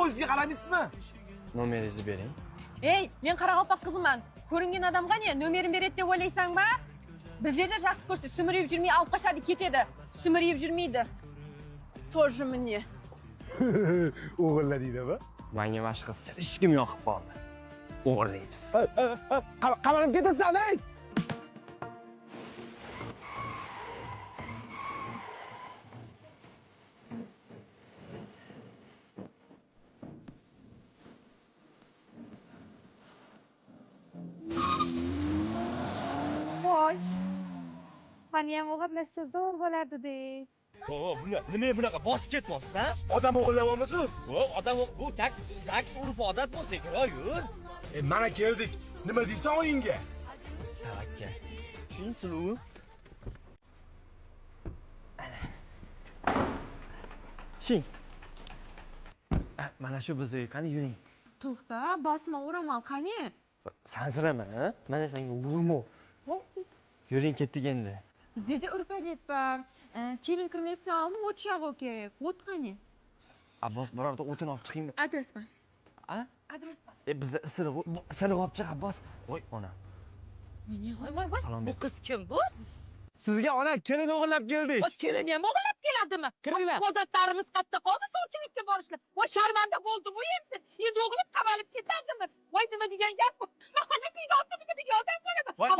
ko'zga qaramaysizmi? Nomeringizni bering. Ey, men Qoraqalpoq qiziman. Ko'ringan odamga ne nomerim beradi deb o'ylaysanmi? Bizlarda yaxshi ko'rsa sumirib yurmay olib qochadi, ketadi. Sumirib yurmaydi. Тоже мне. O'g'illar deydimi? Menga boshqa hech kim yoqib qoldi. O'g'irlaymiz. Qamalib ketasan, ey! Voy. Meni ham o'g'irlashsa zo'r bo'lardi-de. Nima bunaqa bosib ketyapsiz, ha? Odam o'g'irlayapmiz-ku. Odam bu tak zaks urf odat bo'lsa kerak, yur. Mana keldik. Nima deysan oyingga? Savakka. Tushunsiz-ku? Ching. Mana shu bizga qani yuring. To'xta, bosma uraman, qani? Sansirama, ha? Mana senga urmo. Yuring ketdik endi. Bizda urpalyapman. Kelin kirmaysa olib o'tishog'i kerak. O't qani? Abbos birorta o'tin olib chiqingmi? Adres bor. A? Adres bor. Bizda isiriq olib chiq Abbos. Voy ona. Meni voy. Salom Bu ber. qiz kim bu? Sizga ona kelin o'g'irlab keldik. O kelin ham o'g'irlab keladimi? Kiringlar. Odatlarimiz qatta qoldi, sovchilikka borishlar. Voy sharmanda bo'ldi bu endi. Endi o'g'lib qamalib ketadimi? Voy nima degan gap bu? Mahalla kuyda nima degan odam bo'ladi? Voy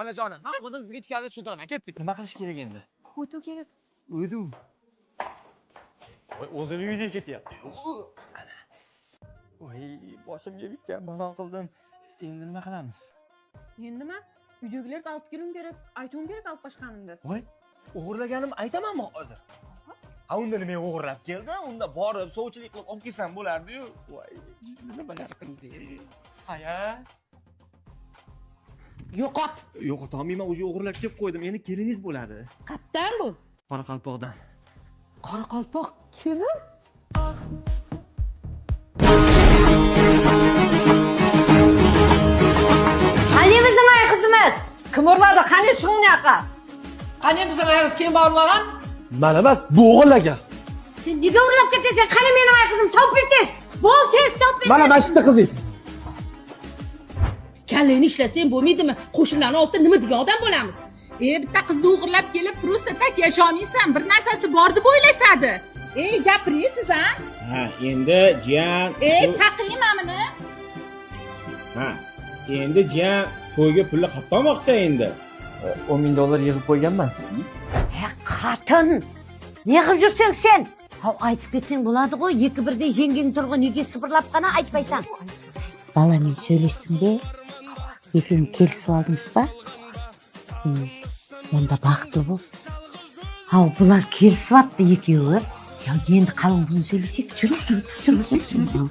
onajonim. Ha, o'zim sizga ichkarida tushuntiraman. Ketdik. Nima qilish kerak endi? O'tu kerak. O'du. Voy o'zini uyiga ketyapti. Voy boshimga bitgan balon qildim. Endi nima qilamiz? Endimi? Uydagilarga olib kelim kerak, aytuvim kerak olib qochganimni. Voy, o'g'irlaganim aytamanmi hozir? Ha, unda nima o'g'irlab keldi? Unda borib sovchilik qilib olib kelsam bo'lardi-yu. Voy, nimalar qildi? Aya. Yo'qot. Yo'qotolmayman, o'sha o'g'irlab kelib qo'ydim. Endi keliningiz bo'ladi. Qayerdan bu? Qoraqalpoqdan. Qoraqalpoq kelin? Qani bizim ay qizimiz? Kim o'rladi? Qani shuni yoqqa? Qani bizim ay sen borlagan? Mana emas, bu o'g'irlagan. Sen nega urlab ketasan? Qani meni ay qizim topib tez. Bo'l tez topib. Mana mashina qizingiz. Kallangni ishlatsang bo'lmaydimi? Qo'shnilarning oldida nima degan odam bo'lamiz? Bitta qizni o'g'irlab kelib, просто tak yasholmaysan, bir narsasi bor deb o'ylashadi. Gapirasiz, ha? Ha, endi jiyan. Taqiyman buni. Ha, endi jiyan to'yga pulni qatmoqchi endi. $10,000 yig'ib qo'yganman. Qatın. Ne qilib jursang sen? Ha, aytib ketsang bo'ladi-ku, ikki birday yenging turg'un, nega sibirlab qana aytmaysan? Bala men söylesdim-de. Ikkoving kelishib oldingizmi? Onda baxtli bo'l. Ha, bular kelishibdi ikkovi. Ya endi qalin buni söylesek, yur.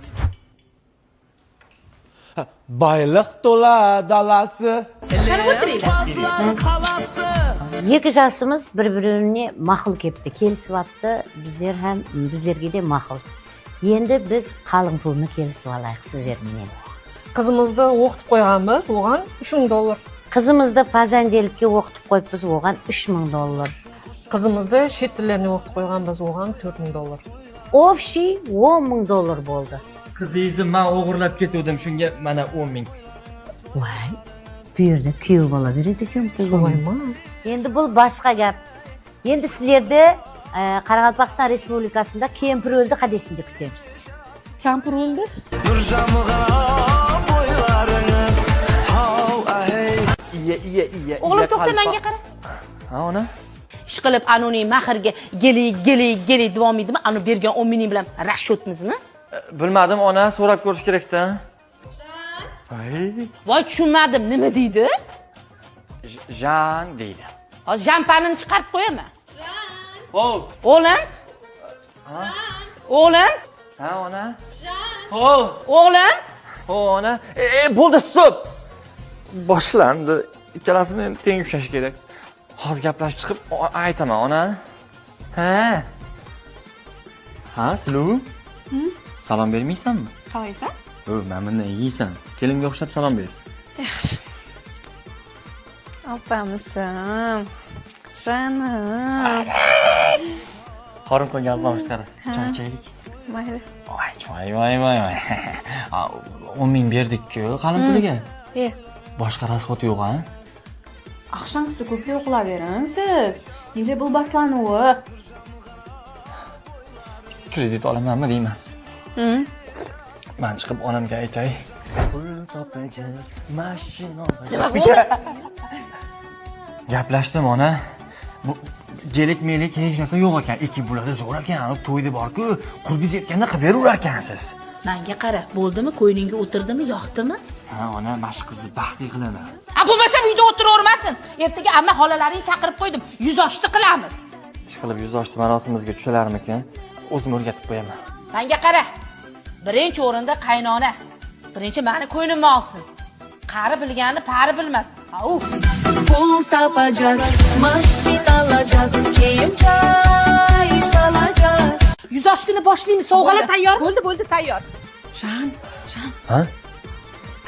Bayliq to'la dalasi. Qarab o'tiringlar. Ikki jasimiz bir-birini ma'qul kepti, kelishibdi. Bizlar ham bizlarga de ma'qul. Endi biz qalin pulni kelishib olaylik sizlar bilan. Qizimizni o'qitib qo'yganmiz, o'g'an $3,000. Qizimizni pazandelikka o'qitib qo'yibmiz, o'g'an $3,000. Qizimizni chet tillarini o'qitib qo'yganmiz, o'g'an $4,000. Общий $10,000 bo'ldi. Qizingizni men o'g'irlab ketdim, shunga mana 10,000. Voy, bu yerda kuyov bola beradi ekan pulni. So'rayman. Endi bu boshqa gap. Endi sizlarda Qoraqalpog'iston Respublikasida kempir o'ldi qadesini kutamiz. Kampir o'ldi. Iya. O'g'lim to'xta menga qara. Ha, ona. Ishqilib anoning mahrga geli davom edimi? Anu bergan 10,000 bilan rashotimizni? Bilmadim, ona, so'rab ko'rish kerak-da. Voy, Voy tushunmadim, nima deydi? Jan deydi. Hozir jamparni chiqarib qo'yaman. Hov. O'g'lim? O'g'lim? Ha, ona. Hov. O'g'lim? Ho, ona. Bo'ldi, stop. Boshlandi. Ikkalasini teng ushlash kerak. Hozir gaplashib chiqib aytaman, ona. Ha. Ha, Sulu? Salom bermaysanmi? Qalaysan? Men bundan yeysan. Kelinga o'xshab salom ber. Yaxshi. Opamisan. Janim. Qorin qo'ygan opamiz qara. Choy ichaylik. mayli. Voy. 10 ming berdik-ku qalin puliga. Boshqa rasxot yo'q, ha? Axshomsi ko'plik uxlavering siz. Nega bu baslanuvi? Kredit olamanmi deyman. Men chiqib onamga aytay. Pul topajak, mashina olajak. Gaplashdim ona. Bu gelik-melik hech narsa yo'q ekan. Ekin bo'ladi zo'r ekan. To'yda bor-ku, qurbiz yetganda qilib beraver ekansiz. Menga qara, bo'ldimi? Qo'yningga o'tirdimi, yoqdimi? Ha, ona, mana shu qizni baxtli qilaman. Bo'lmasa uyda o'tiravermasin. Ertaga amma xolalaringni chaqirib qo'ydim. Yuz oshdi qilamiz. Ishqilib yuz oshti marosimimizga tushalarmikan? O'zim o'rgatib qo'yaman. Menga qara. Birinchi o'rinda qaynona. Birinchi meni ko'ynimni olsin. Qari bilganni pari bilmas. Pul tapacak, mashina alacak, keyin choy solacak. Yuz oshtini boshlaymiz. Sovg'alar tayyor. Bo'ldi, tayyor. Shan. Ha?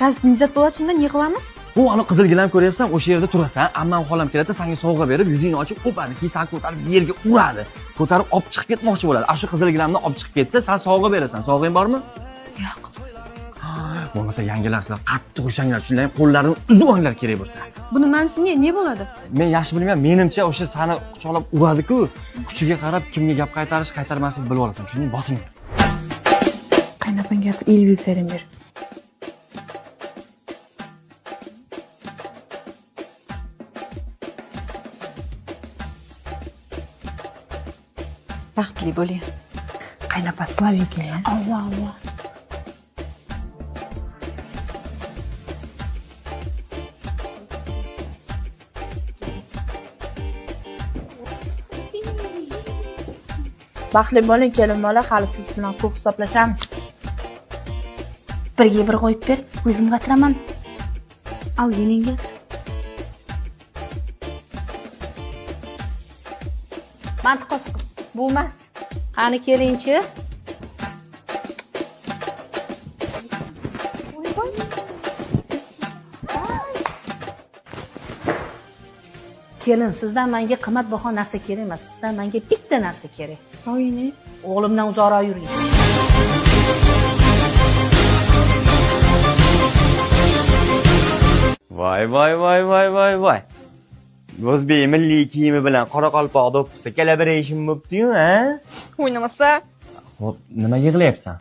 Gaz nizat bo'ladi, shunda ne qilamiz? Bu ana qizilgilam ko'ryapsan, o'sha yerda turasan, ammam xolam keladi, senga sovg'a berib, yuzingni ochib o'padi, keyin seni ko'tarib yerga uradi. Ko'tarib olib chiqib ketmoqchi bo'ladi. Shu qizilgilamni olib chiqib ketsa, sen sovg'a berasan. Sovg'ing bormi? Yo'q. Bo'lmasa yangilarsizlar, qattiq ushanglar, shunday qo'llarini uzib olinglar kerak bo'lsa. Buni ma'nosi ne bo'ladi? Men yaxshi bilmayman, menimcha o'sha seni quchoqlab uradi-ku, kuchiga qarab kimga gap qaytarish, qaytarmaslikni bilib olasan. Tushundingmi? Bosing. Qaynopangga elib yubsaydim ber. Baxtli bo'ling. Qaynapa Slavika. Alloh. Baxtli bo'ling kelin bola, hali siz bilan ko'p hisoblashamiz. Birga bir qo'yib ber, o'zim qatiraman. Al yeningga. Mantiqos bo'lmas. Qani kelingchi. Kelin, sizdan menga qimmatbaho narsa kerak emas. Sizdan menga bitta narsa kerak. Oyini. O'g'limdan uzoqroq yuring. Voy. O'zbek milliy kiyimi bilan qoraqalpoq do'ppisi collaboration bo'pti-yu, ha? O'ynamasa, Xo'p, nima yig'layapsan?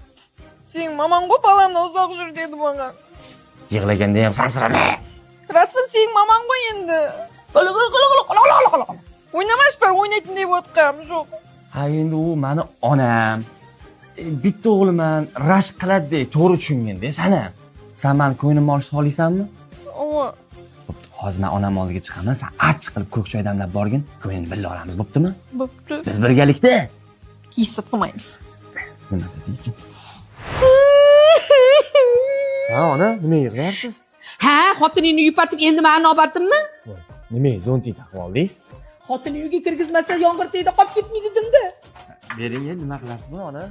sen mamangga balamdan uzoq yur dedi menga. Yig'laganda ham sansirama. Rasul sen mamangga endi. O'ynamas bir o'ynaytin deb o'tqam, yo'q. Ha, endi u meni onam. Bitta o'g'liman, rashk qiladi deb to'g'ri tushunganda sana. Sen meni ko'nglimni olishni xohlaysanmi? Hozir men onam oldiga chiqaman, sen achchiq qilib ko'k choy damlab borgin, ko'ngilni birga olamiz, bo'ptimi? Bo'pti. Biz birgalikda. Hissat qilmaymiz. Nima dedi? Ha, ona, nima yig'layapsiz? Ha, xotiningni yupatib endi meni navbatimmi? Nima zonti taqib oldingiz? Xotinni uyga kirgizmasa yomg'ir tegdi qolib ketmaydi dimda. Bering, nima qilasizmi, ona?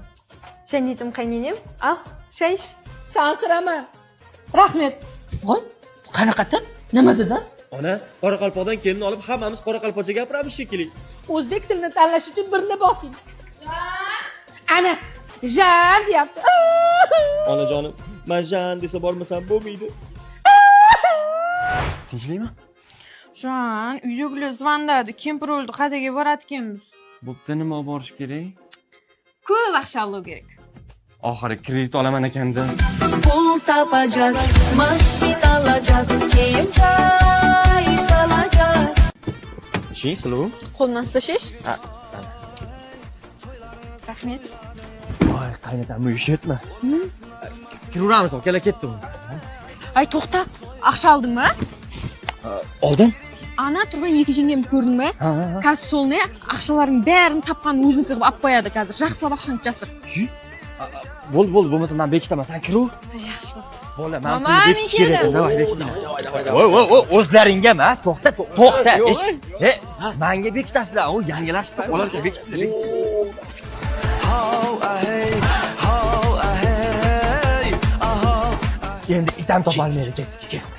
Shanitim qayninim. Al, shaysh. Sansirama. Rahmat. Voy, qanaqadir? Nima dedi? Ona, qoraqalpoqdan kelin olib, hammamiz qoraqalpoqcha gapiramiz shekilli. O'zbek tilini tanlash uchun birni bosing. Ana, Jan deyapti. Onajonim, men Jan desa bormasam bo'lmaydi. Tinchlikmi? Jan, uydagilar zvandadi. Kempir o'ldi, qayerga boradiganmiz? Bo'pti, nima olib borish kerak? Ko'p vaqt alloh kerak. Oxiri kredit olaman ekanda. Pul tapacak, mashina alacak, keyin choy solacak. Chi, Sulu? Qo'ldan ustashish? Rahmat. Voy, qaynatam uyushitmi? Kiraveramiz, kela ketdi u. Ay, to'xta. Axshi oldingmi? Oldim. Ana turgan екі jengemni ko'rdingmi? Kassolni axshalaring barini tapqanni o'ziniki qilib olib qo'yadi hozir. Yaxshilab axshani jasir. Bo'ldi, bo'lmasa men bekitaman, sen kiraver. Yaxshi bo'ldi. Bo'la, men pul bekitish kerak. Davay, bekiting. Voy, o'zlaringga emas, to'xta. Menga bekitasizlar, u yangilar chiqib olarga bekitinglar. Endi itam topolmaydi, ketdi.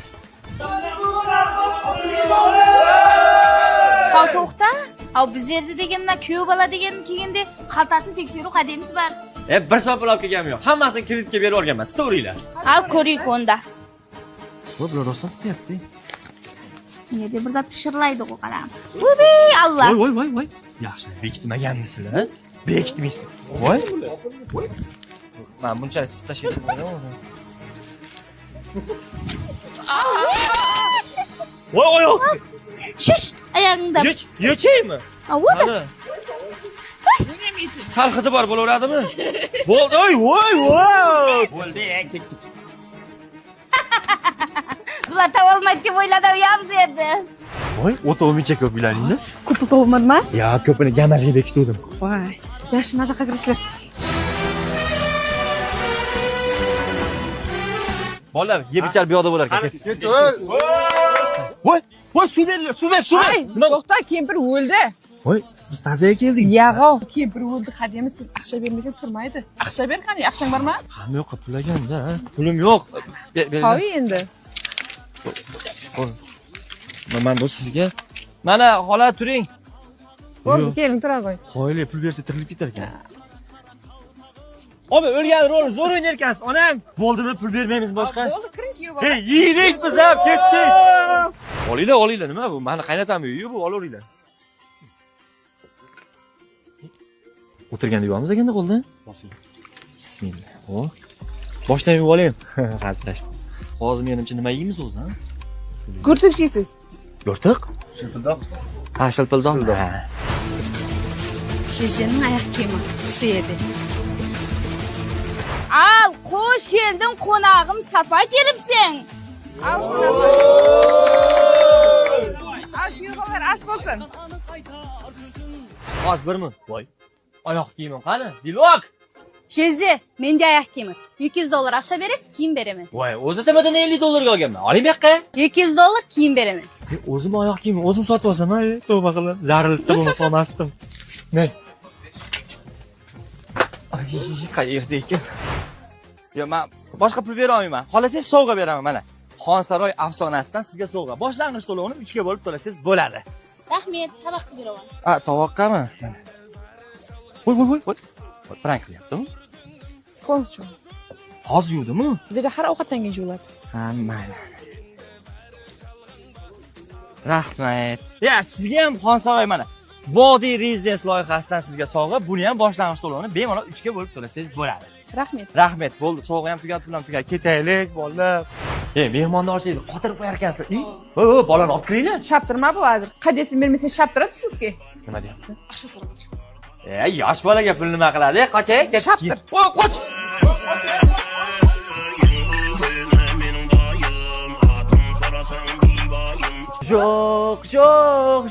Qol to'xta. Biz yerda degandan kuyov bola degan kelganda xaltasini tekshiruv qadamiz bor. Bir soat pul olib kelganim yo'q. Hammasini kreditga berib olganman. Tutaveringlar. Al ko'ring unda. Voy, bular rostdan tutyapti. Ne deb bir zot pishirlaydi u qaram. Voy Allah. Voy. Yaxshi, bekitmaganmisizlar? Bekitmaysiz. Voy. Men bunchalik tutib tashlayman. Voy, oyoq. Shish, oyog'ingda. Yechaymi? Avoda. Mana. Sal hidi bor bo'laveradimi? Bo'ldi, voy. Bo'ldi, ketdik. Bular tavalmaydi deb o'yladim yabz edi. Voy, o'ta olmaycha ko'plaringni. Ko'pni topmadimi? Ya, ko'pini gamajga bekitdim. Voy, yaxshi nazaqa kirasizlar. Bolalar, yeb ichar bu yoqda bo'lar ekan. Ketdi. Voy, suv beringlar, suv ber. Ay, to'xta, kempir o'ldi. Voy, biz tazaga keldik. Yag'o, kempir o'ldi. Qadimi sen aqsha bermasang turmaydi. Aqsha ber qani, aqshang bormi? Hamma yoqqa pulaganda, pulim yo'q. Qo'y endi. Men bu sizga. Mana, xola turing. Bo'ldi, keling tura qo'y. Qo'yli pul bersa tirilib ketar ekan. Obi, o'lgan rolni zo'r o'ynar ekansiz, onam. Bo'ldimi, pul bermaymiz boshqa. Bo'ldi, kiring kuyib Hey, yeylik biz ham ketdik. Olinglar, nima bu? Meni qaynatam uyi bu, olaveringlar. O'tirganda yuvamiz ekanda qo'ldan. Bismillah. Xo'p. Boshdan yuvib olayim. Hazillashdim. Hozir menimcha nima yeymiz o'zi, ha? Gurtuk yeysiz. Yo'rtiq? Shilpildoq. Ha, shilpildoq. Shizining oyoq kiyimi qisi edi. Al, qo'sh kelding, qonog'im Safa kelibsen. Al kuyovlar as bo'lsin. Oz birmi? Voy. Oyoq kiyimim qani? Dilok. Shizi, menga oyoq kiyimiz. $200 aqsha berasiz, kiyim beraman. Voy, o'zi tamadan $50 olganman. Oling bu yoqqa. $200 kiyim beraman. O'zim oyoq kiyimim, o'zim sotib olsam, tavba qilib. Zararlikda bo'lmasa olmasdim. Ne? Ay, qayerda ekan? Yo, men boshqa pul bera olmayman. Xohlasangiz sovg'a beraman mana. Xonsaroy afsonasidan sizga sovg'a. Boshlang'ich to'lovini 3 ga bo'lib to'lasangiz bo'ladi. Rahmat, tovoq qilib beraman. Tovoqqami? Voy. Prank qilyaptimi? Qo'ng'chu. Hozir yuvdimi? Bizda har ovqatdan keyin yuviladi. Ha, mayli. Rahmat. Ya, sizga ham Xonsaroy mana. Vodiy Residence loyihasidan sizga sovg'a. Buni ham boshlang'ich to'lovini bemalol 3 ga bo'lib to'lasangiz bo'ladi. Rahmat. Rahmat, bo'ldi. Sovg'a ham tugadi, pul ham tugadi. Ketaylik, bolalar. Mehmondorchilik qotirib qo'yarkansizlar. Voy, bolani olib kiringlar. Shaptirma bu hozir. Qadesini bermasang shaptiradi sizga. Nima deyapti? Aqsha so'rab o'tir. Yosh bolaga pul nima qiladi? Qoching, Shaptir. Voy, qoch.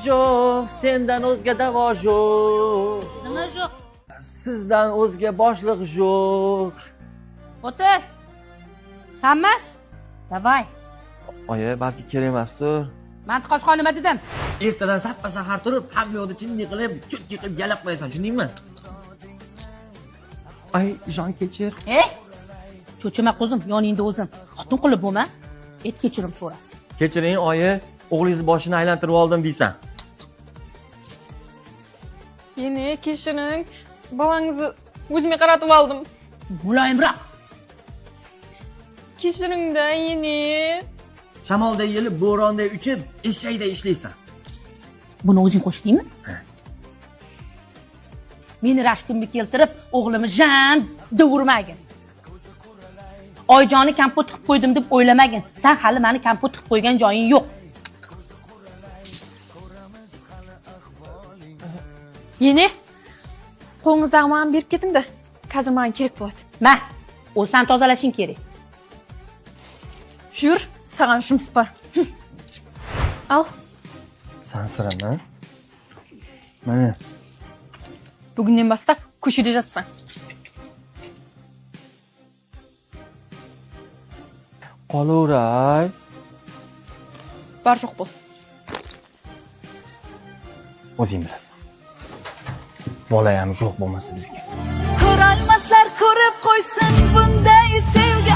Yo'q, sendan o'zga davo yo'q. Nima yo'q? Sizdan o'zga boshliq yo'q. O'tir. Sanmas? Davay. Oyi, balki kerak emasdir. Mantiqozxon nima dedim? Ertadan sappa sahar turib, hamma yoqda chinni qilib, cho'tki qilib yalab qo'yasan, tushundingmi? Ay, jon kechir. Cho'chima qo'zim, yoningda o'zim. Xotin qilib bo'lma. Et kechirim so'rasin. Kechiring, oyi, o'g'lingiz boshini aylantirib oldim deysan. Yeni kechiring. Bolangizni o'zimga qaratib oldim. Muloyimroq. Kechiringda yeni. Shamolda yelib, bo'ronda uchib, eshakda ishlaysan. Buni o'zing qo'shdingmi? Meni rashkimni keltirib, o'g'limni jan urmagin. Oyjonni kompot qilib qo'ydim deb o'ylamagin. Sen hali meni kompot qilib qo'ygan joying yo'q. Yeni. Qo'ng'izdan men berib keting-da. Hozir menga kerak bo'ladi. Ma, o'zsan tozalashing kerak. Yur, sаған shumis bor. Al. Sansirama. Mana. Bugundan boshlab ko'chada yotsan. Qolaveray. Bor yo'q bo'l. O'zing bilasan. Bola ham yo'q bo'lmasa bizga. Ko'rolmaslar ko'rib qo'ysin bunday sevgi